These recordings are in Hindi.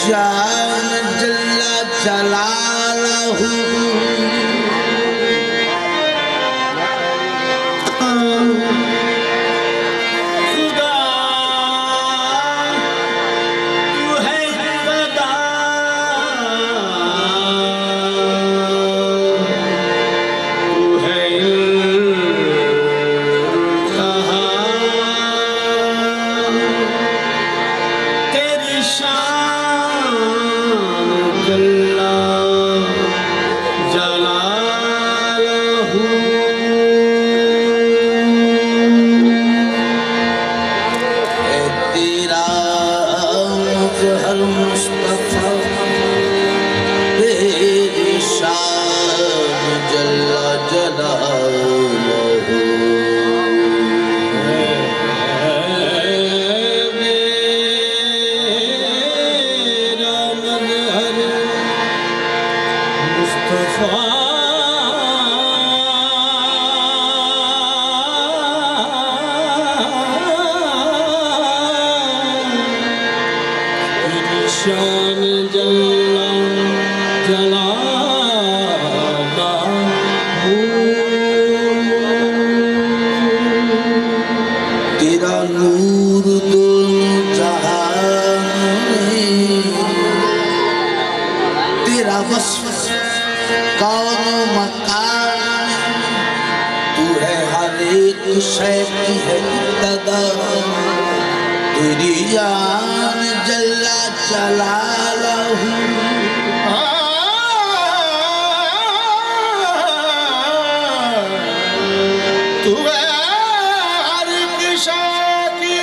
शान जल्ला जलालहू शान जल्ला जलालहू तेरा नूर दोनों जहान में तेरा वस्फ कौनो मकान तू है हर एक शय की है इब्तिदा तेरी जान जल्ला जलालहू तू है हर एक शय की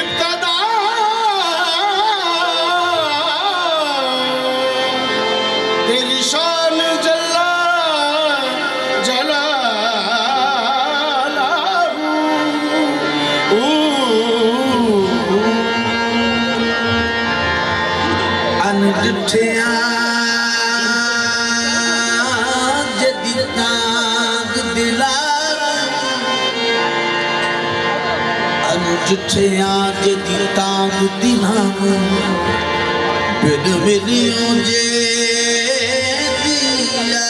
इब्तिदा तेरी शान जल्ला जलालहू अनडिठिया जदी तांग दिला अनडिठिया जदी तांग दिला बिन मिलियों जे दिया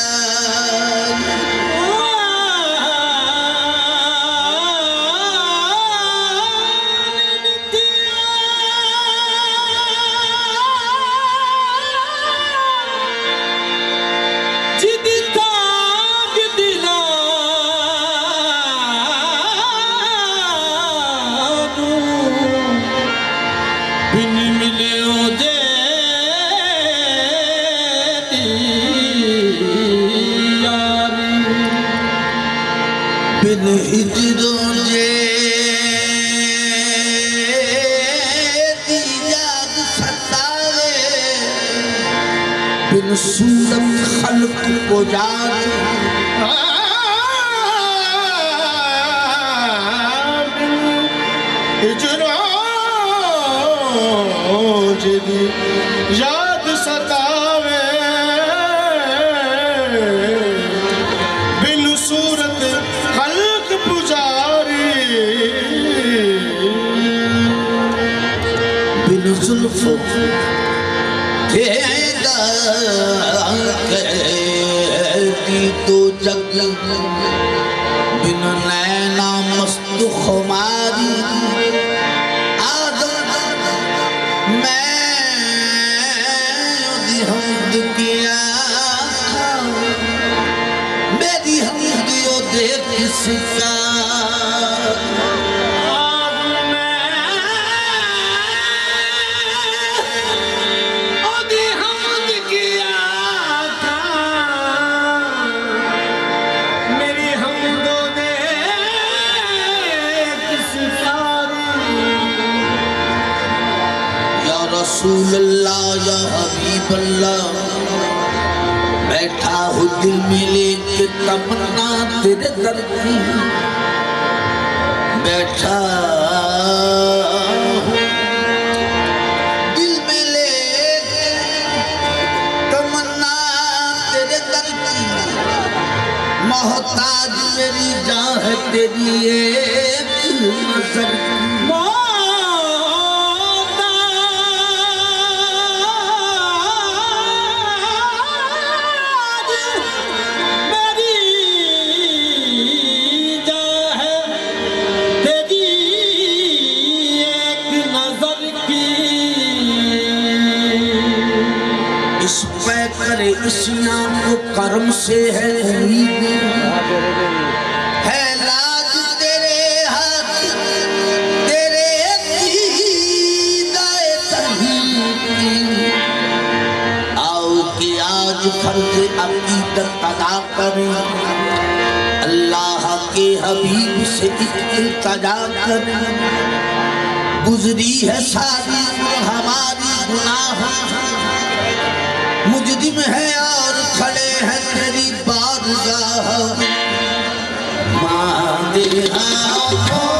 बिन मिलियो जे यारी बिन हिजरों जे दी याद सतावे बिन सूरत खल्क को याद हिजरों जिदी याद सतावे बिन सूरत खल्क पुजारी बिन जुल्फों की तो जग बिन नैना मस्त खुमारी हमद किया मेरी हमद यो दे किसका हमद किया था मेरी हमद दे किसका या रसूल अल्लाह या हबीब अल्लाह बैठा हूँ दिल में लेके तमन्ना तेरे दर की बैठा दिल में लेके तमन्ना तेरे दर की मोहताज मेरी जान है तेरी एक नजर की तेरे इसियां को कर्म से है उम्मीद, है लाज तेरे हाथ तेरे दीदाए तही। आओ कि आज फर्ज अकीदत अदा करें, अल्लाह के हबीब से इल्तिजा करें। गुजरी है सारी हमारी गुनाह, मुजरिम है और खड़े हैं तेरी बारगाह। मांगे हाथों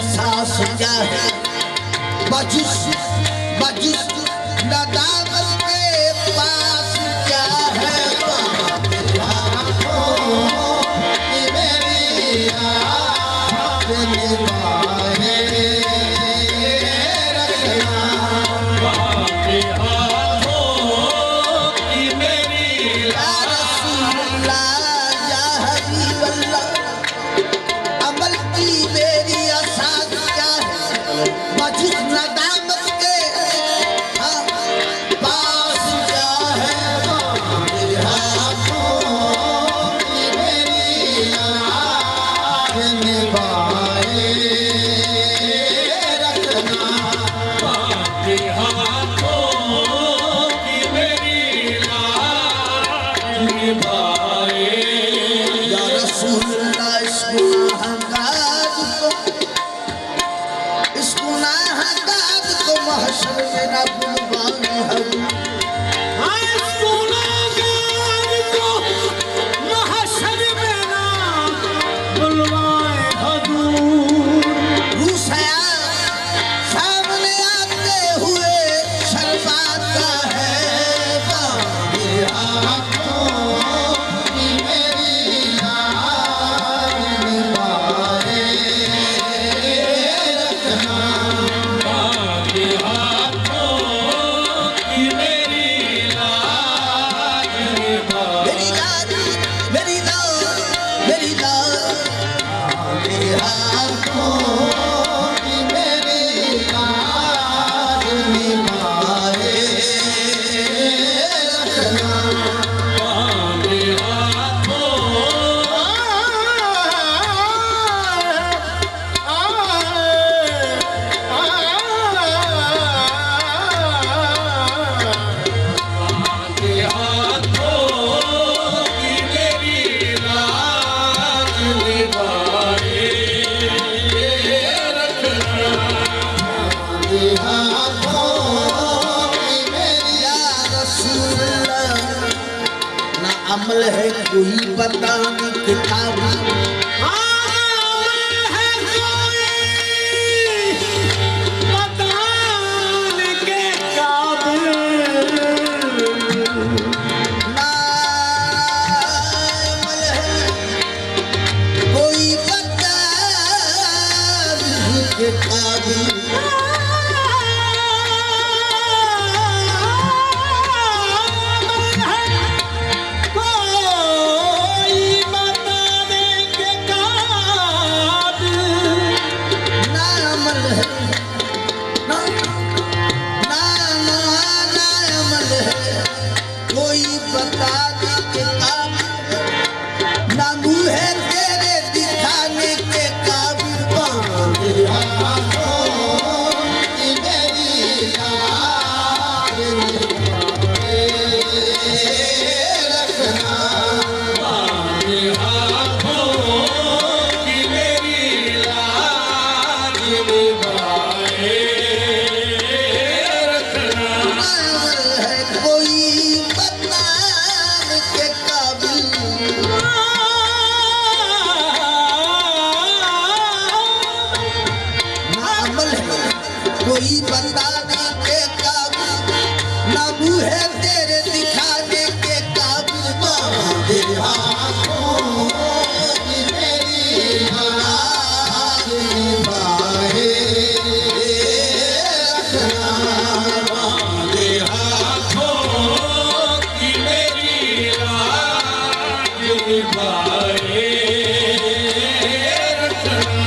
एहसास क्या है बजिश बजिश नदामत के पास क्या है अमल है कोई बताने किताब है कोई बताने के काबिल ना अमल है कोई बताने के काबिल कोई बताने के काबिल ना मुँह है तेरे दिखाने के काबिल बांधे हाथों की मेरी लाज निभाए रखना बांधे हाथों की मेरी लाज निभाए रखना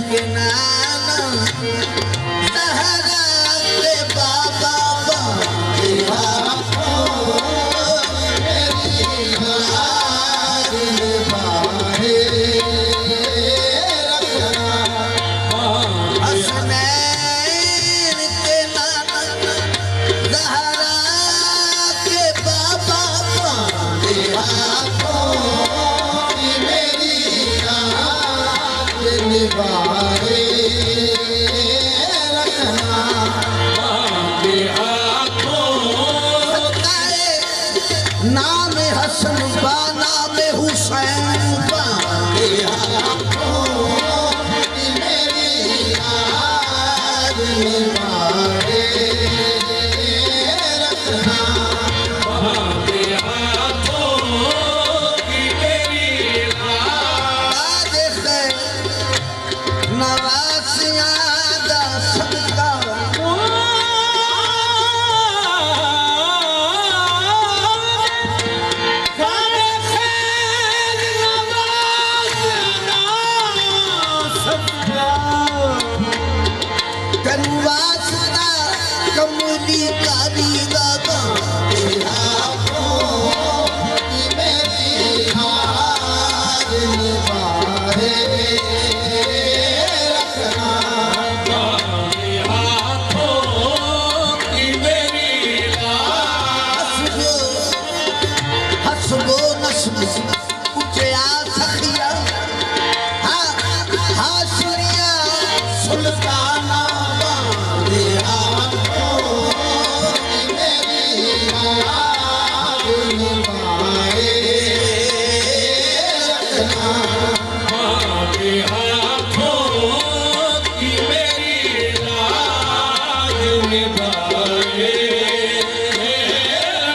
के नाना सहरा के बाबा बांधे हाथों मेरी लाज निभाए रखना। हसनैन के नाना सहरा के बाबा बांधे हाथों मेरी लाज निभाए रखना। नाम हसन बा नाम हुसैन बांधे हाथों मेरी लाज निभाए रखना। नवासियां दा सदका कनवासदा कमली कारी दा बांधे हाथों मेरी लाज निभाए रखना। हसबो नस्ब उचया सखिया हाशरिया सुल्ताना बांधे हाथों मेरी लाज निभाए रखना। बांधे हाथों मेरी लाज निभाए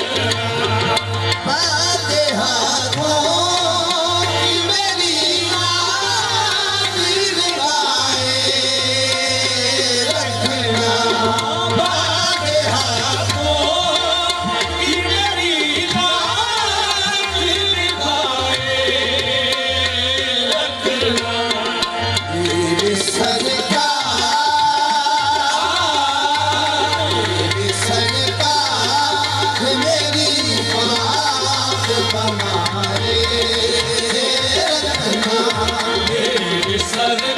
रखना। बांधे मेरी सरकार मेरी बात बनाए रखना। मेरी सरकार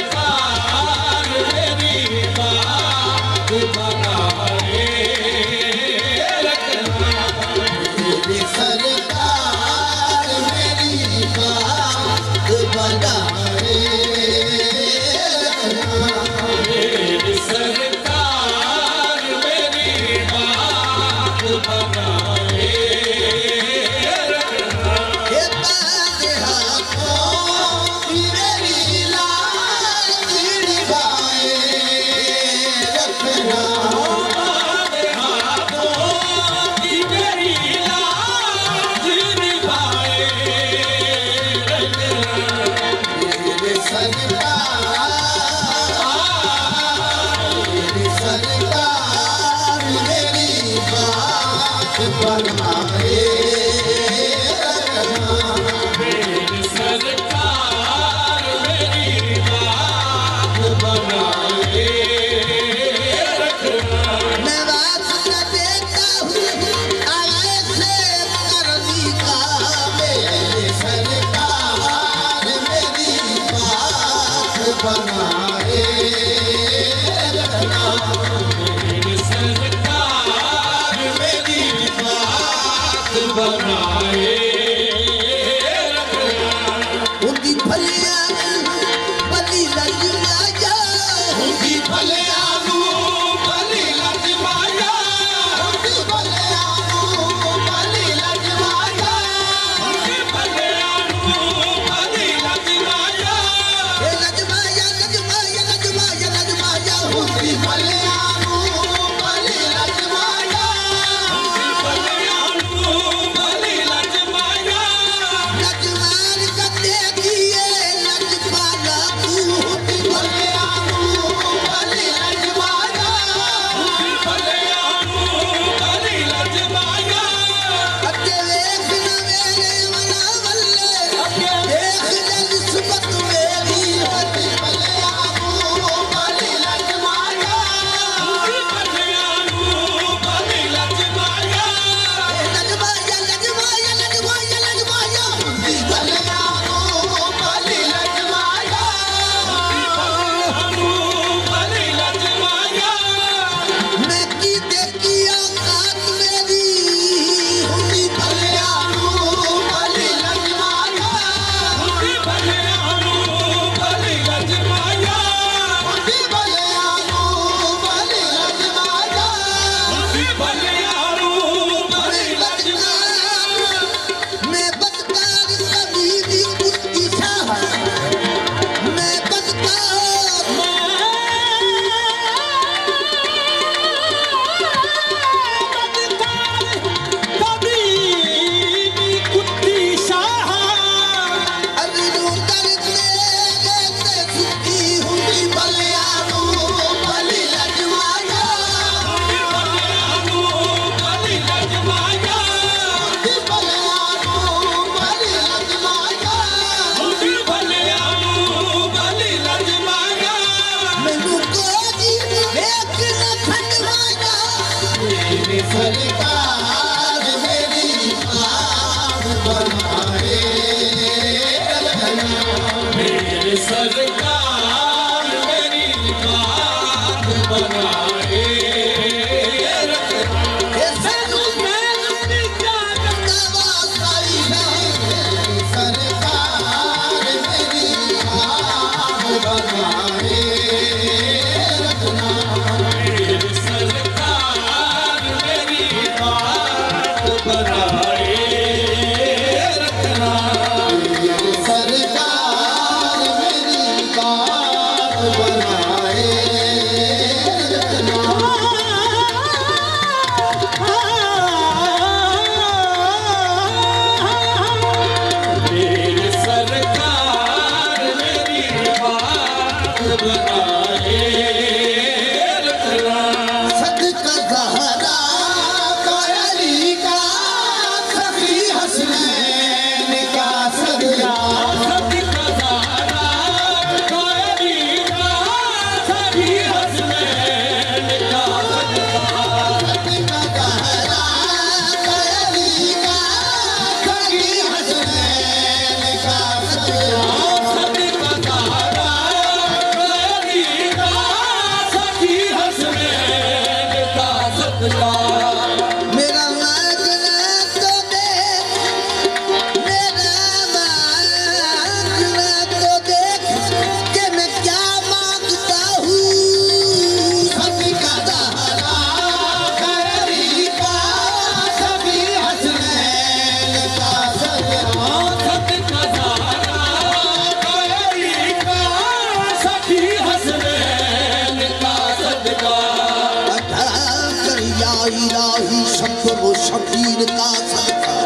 मेरी बात बनाए रखना। मेरी सरकार मेरी बात बनाए रखना। मेरी सरकार मेरी बात बनाए रखना। बांधे हाथों मेरी लाज निभाए रखना। बांधे हाथों मेरी लाज निभाए रखना। मेरी सरकार मेरी बात बनाए रखना। मेरी सरकार मेरी बात बनाए रखना। मैं वास्ता देता हूँ आए से करनी का। मेरी सरकार मेरी बात बनाए रखना। मेरी सरकार मेरी बात बनाए रखना। उनकी भलिया बली लजमाया उनकी भलिया बली लजमाया उनकी भलिया बली लजमाया उनकी भलिया बली लजमाया लजमाया लजमाया लजमाया सरकार मेरी बात बनाए इलाही शब्द शबीर का सदका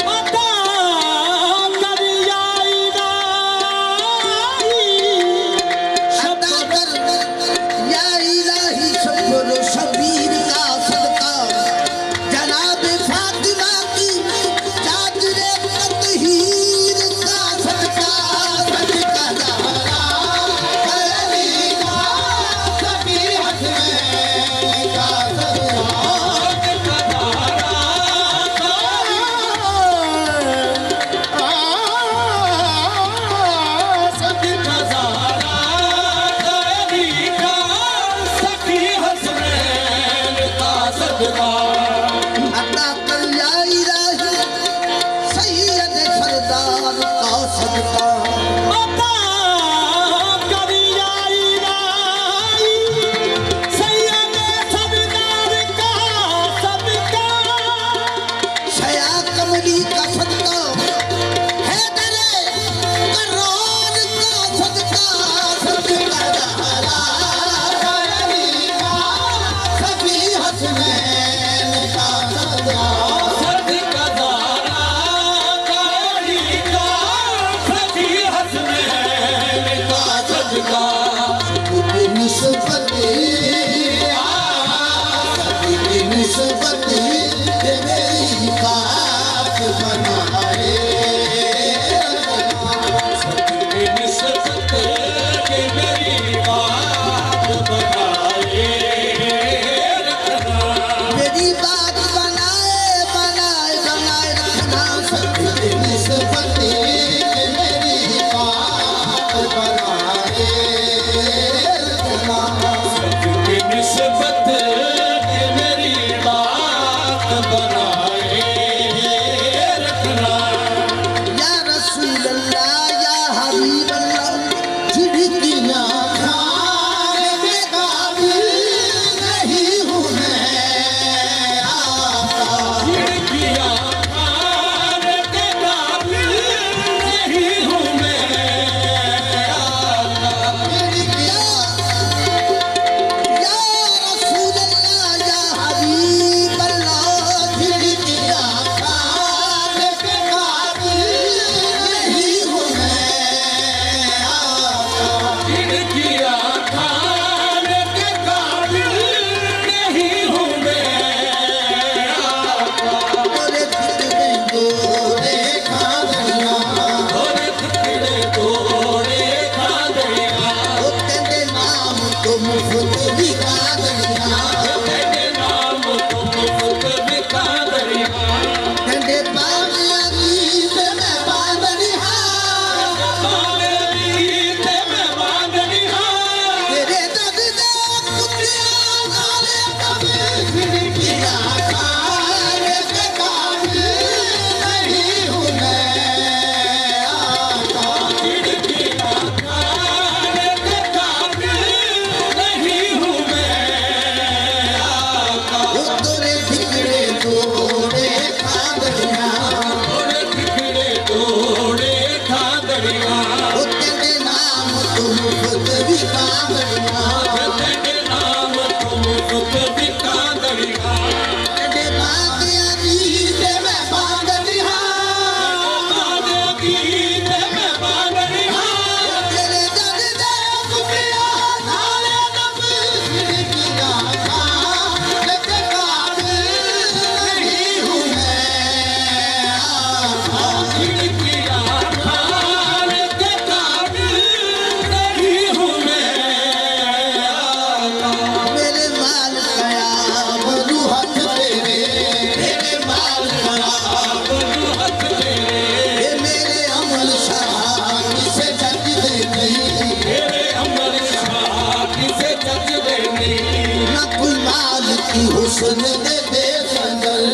की हुस्न दे दे संदल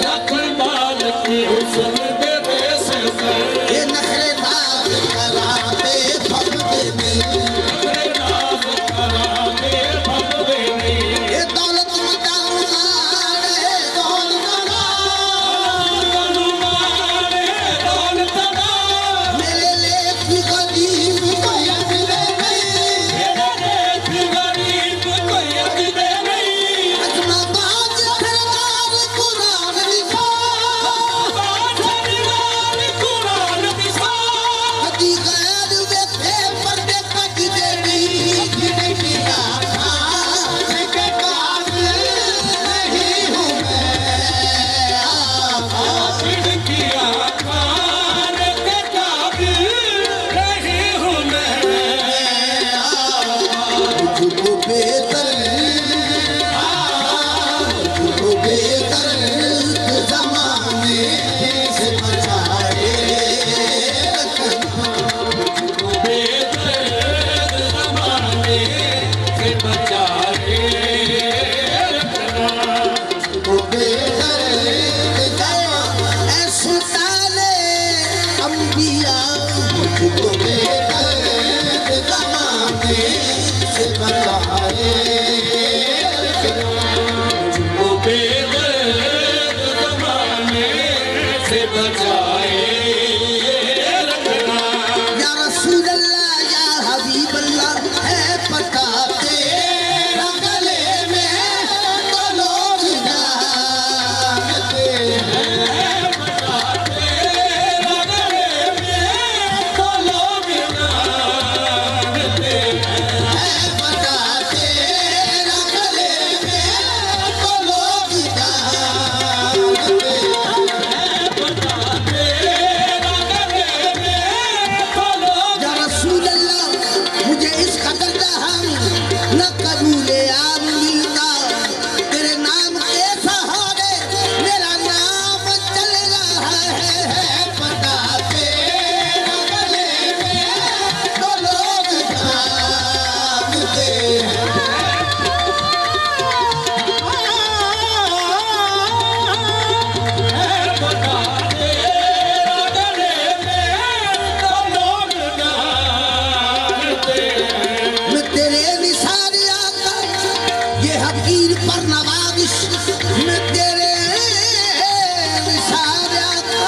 अकबाल की हुस्न दे दे सजल ये नखरे नाज कराते भगते नहीं नखरे नाज कराते भगवे नहीं ये दौलत मुतारे दौलत मेरे लेख गरीब को यक दे नहीं अजमा बाज खरदार कुरान लिखा कदी गैर वेखे पर्दे कट देवी जिनकी आखा के काज नहीं हूँ मैं तुझको बेहतर जमाने से बचाए तुझको बेहतर सुल्ताने अंबिया तुझको बेहतर जमाने से बचाए या रसूल अल्लाह या हबीब अल्लाह है पता तेरा गले में तो लोग जानते हैं पता तेरा गले में तो लोग जानते या रसूल अल्लाह मुझे इस कदर का हम न कबूले आम मिलता तेरे नाम के सहारे मेरा नाम चल रहा है पता तेरा गले में तो लोग जानते हैं मैं तेरे निशाने आका ये हकीर पर नवाबिश मैं तेरे निशाने आका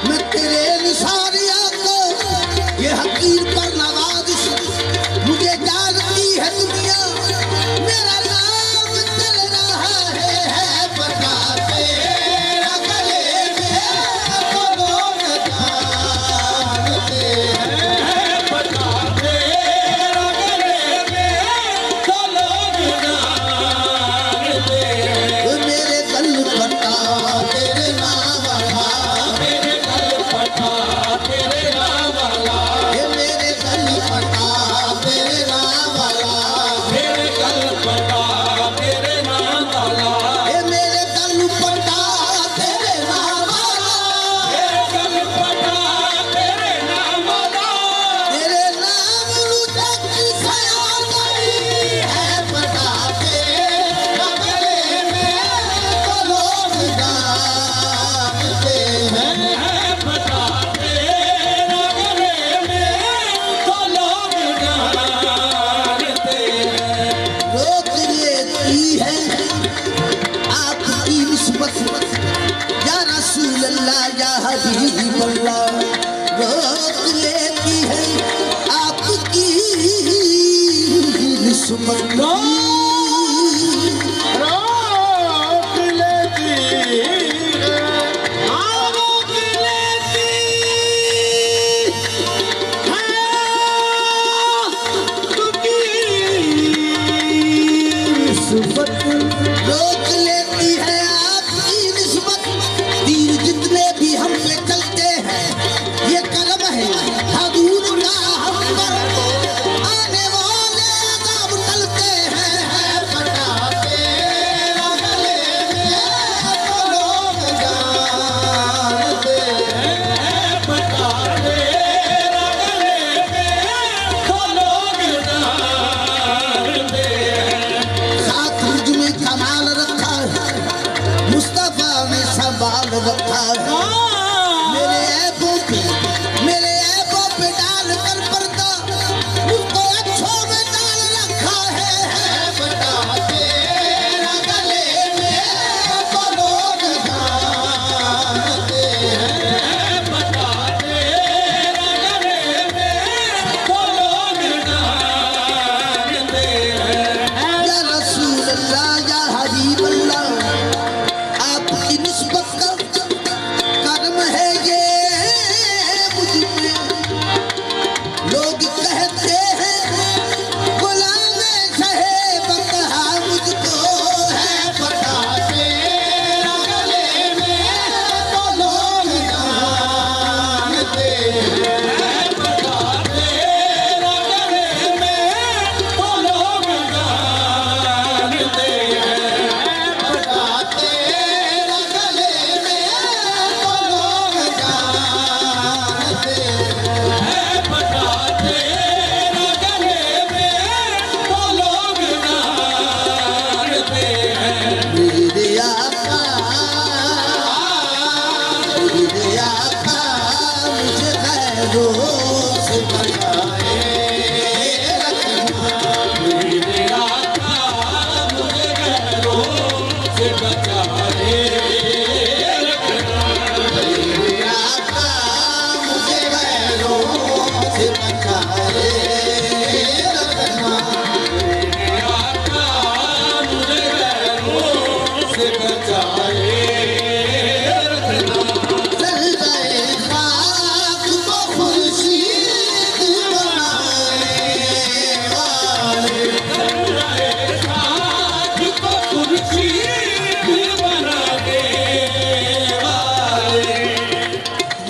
मैं तेरे निशाने आका ये हकीर पर नवाबिश मुझे जानती है दुनिया मेरा नाम चल रहा है पता तेरा गले में तो लोग जानते हैं मेरे गल पटा तेरे नाम वाला ये मेरे गल पटा तेरे नाम वाला ये मेरे गल पटा तेरे नाम वाला मेरे गल पटा तेरे नाम वाला तेरे नाम रुदा की खयाल नहीं है पता तेरा गले में तो लोग जानते हैं रोक लेती है आपकी निस्बत या रसूल अल्लाह या हबीब अल्लाह रोक लेती है आपकी निस्बत रोक लेती है आपकी निस्बत तीर जितने भी हम पे चलते हैं सवाल रखा है मेरे ऐबों पे डाल कर पर्दा उसको अच्छों में डाल रखा है बता तेरा गले में तो लोग जानते हैं बता तेरा गले में तो लोग जानते हैं या रसूल अल्लाह या हबीब अल्लाह आपकी निस्बत का कर्म है ये मुझ में लोग कहते हैं गुलाम शहे बकहा मुझको है पता तेरा गले में तो लोग जानते हैं बता तेरा गले में तो लोग जानते हैं पता तेरा गले में तो लोग जानते हैं बता तेरा गले में तो लोग जानते हैं मेरे आका मुझे खैरों से बचाए रखना मेरे आका मुझे गैरों से बचाए रखना मेरे आका मुझे खैरों से बचाए रखना मेरे आका मुझे गैरों से बचाए रखना चल गए खाक को खुर्शीद बनाए वाले खाक को खुर्शीद बना दे वाले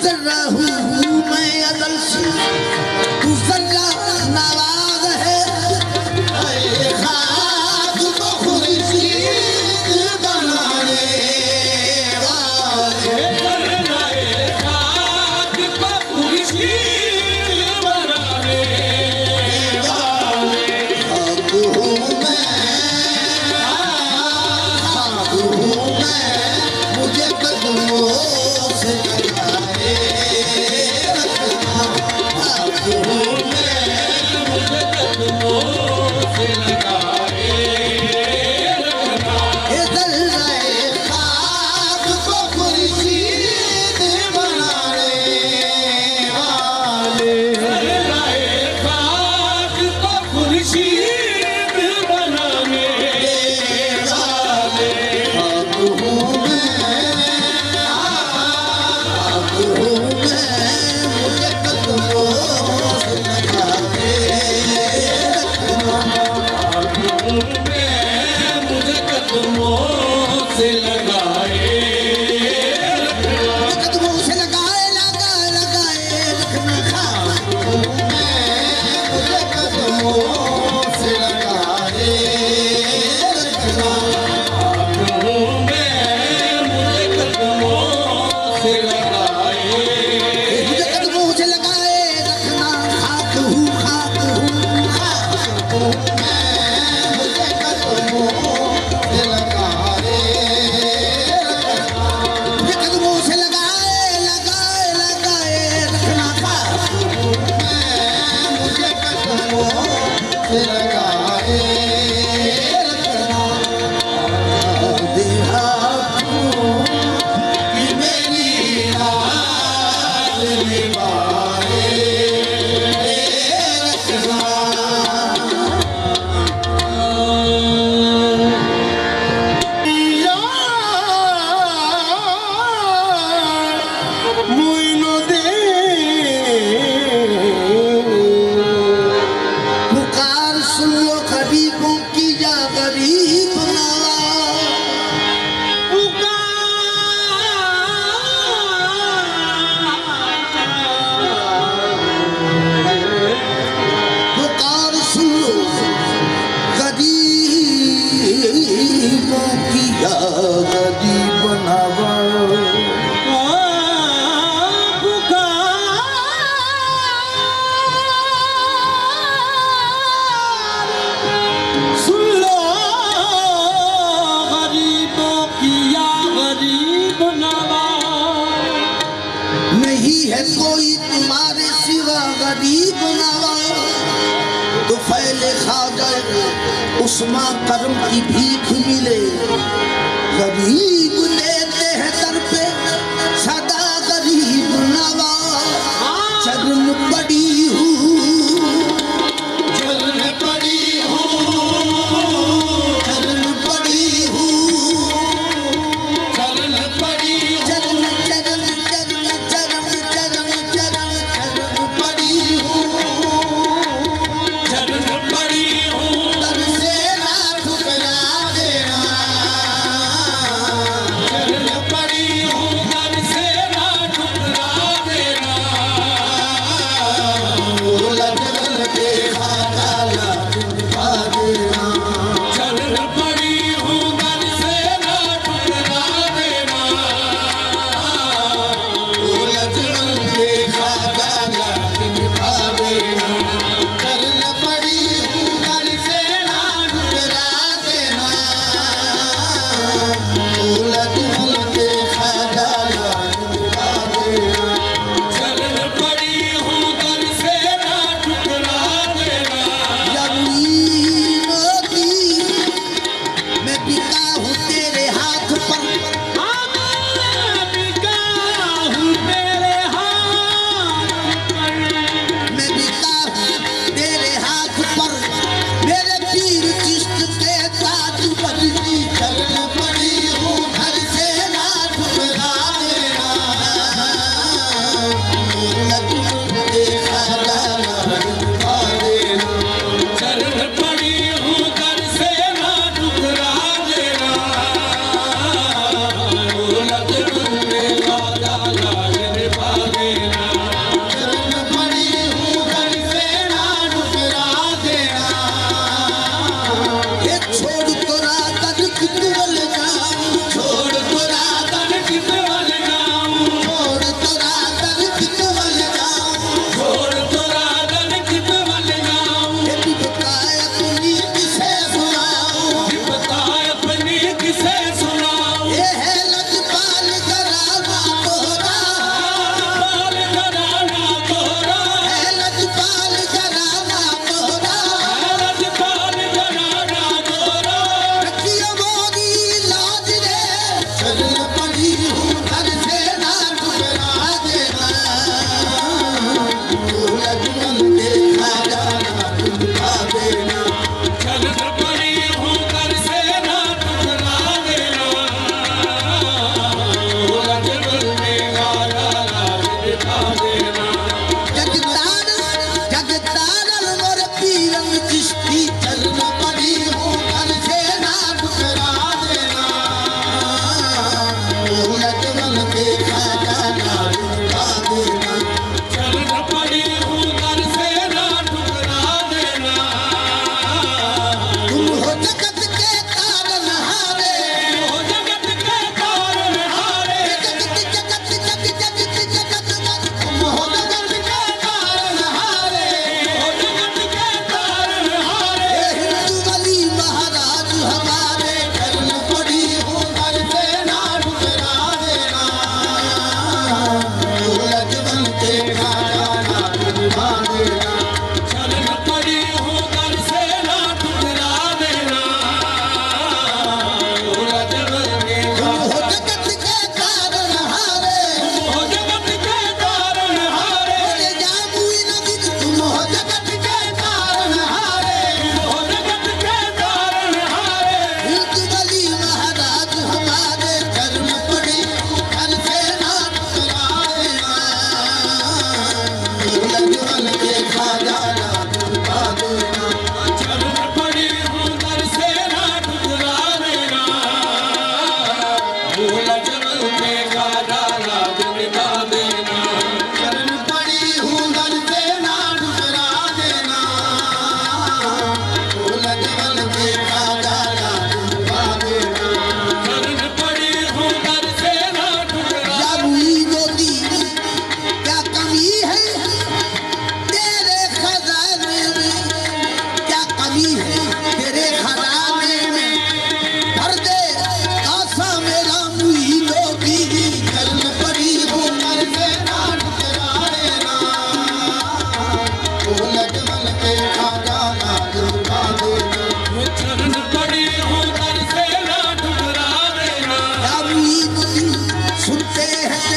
जर्रा हूँ मैं अदल से तू जर्रा नाराज है खाक को खुर्शीद बनाने है कोई तुम्हारे सिवा गरीब नवा तो फैले ख्वाजा उस्मा करम की भीख मिले गरीब लेते हैं दर पे सदा गरीब नवा चरण पड़ी हूँ चरण पड़ी हूँ चरण पड़ी हूँ चरण पड़ी चरण चरण चरण चरण चरण चरण चरण पड़ी हूँ चरण पड़ी हूँ दर से ना ठुकरा देना चरण पड़ी हूँ दर से ना ठुकरा देना लजल के खाजा पा देना चरण पड़ी हूँ दर से ना ठुकरा देना लजल के खाजा पा देना चरण पड़ी हूँ दर से ना ठुकरा देना लजल के खाजा पा देना चरण पड़ी हूँ दर से ना ठुकरा देना जमीनों की मैं बिका हूँ तेरे हाथ पर बिका हूँ तेरे हाथ पर मैं बिका हूँ तेरे हाथ पर मेरे पीर चिश्त के ताज पर की चरण पड़ी हूँ घर से ना ठुकरा देना लजल के खाजा पा देना चरण पड़ी हूँ दर से ना ठुकरा देना लजल में खाजा निभा देना चरण पड़ी हूँ घर से ना ठुकरा देना ये छोड़ तोरा तन कितवल जाऊं छोड़ तोरा तन कितवल जाऊं छोड़ तोरा तन कितवल जाऊं छोड़ तोरा दन कितवल जाऊं ये बिपताए अपनी किसे सुनाऊं बता अपनी किसे सुनाऊं ये है लजपाल घराना तोरा बाल घराना तोरा है लजपाल घराना तोरा राजपाल घराना तोरा रखियो मोरी लाज रे चरण पड़ी हूँ घर से ना ठुकरा देना लजमल के खाजा पा देना चलन पड़ी हूँ दर से ना ठुकरा देना लजल में गाजा निभा देना जगतार जगतार मोर पीरन चिश्ती चरण पड़ी हूँ घर से ना ठुकरा देना लजमल के खाजा पा देना चलन पड़ी हूँ दर से ना ठुकरा देना तुम हो जगत के तारन हारे हो जगत के कारण हारे जगत जगत जगत जगत जगत तुम हो जगत के तारन हारे हो जगत के कारण हारे हे हिंदू वली महाराज हमारे चरण पड़ी हूँ घर से ना ठुकरा देना लजमल के खाजा पा देना चलन पड़ी हूँ दर से ना ठुकरा देना लजल में तुम हो जगत के तारन हारे हो जगत के कारण हारे बोले जामुई नदी तुम हो जगत के तारन हारे हो जगत के कारण हारे हिंदू वली महाराज हमारे चरण पड़ी घर से ना ठुकरा देना लजमल के खाजा पा देना चलन पड़ी हूँ दर से ना ठुकरा देना लजल में गाजा निभा देना चरण पड़ी हूँ घर से ना ठुकरा देना लजमल के खाजा पा देना चलन पड़ी हूँ दर से ना ठुकरा जामुई नदी क्या कमी है तेरे खजाने में क्या कमी है तेरे खजाने में भर दे आशा मेरा मुई लोगी सुनते हैं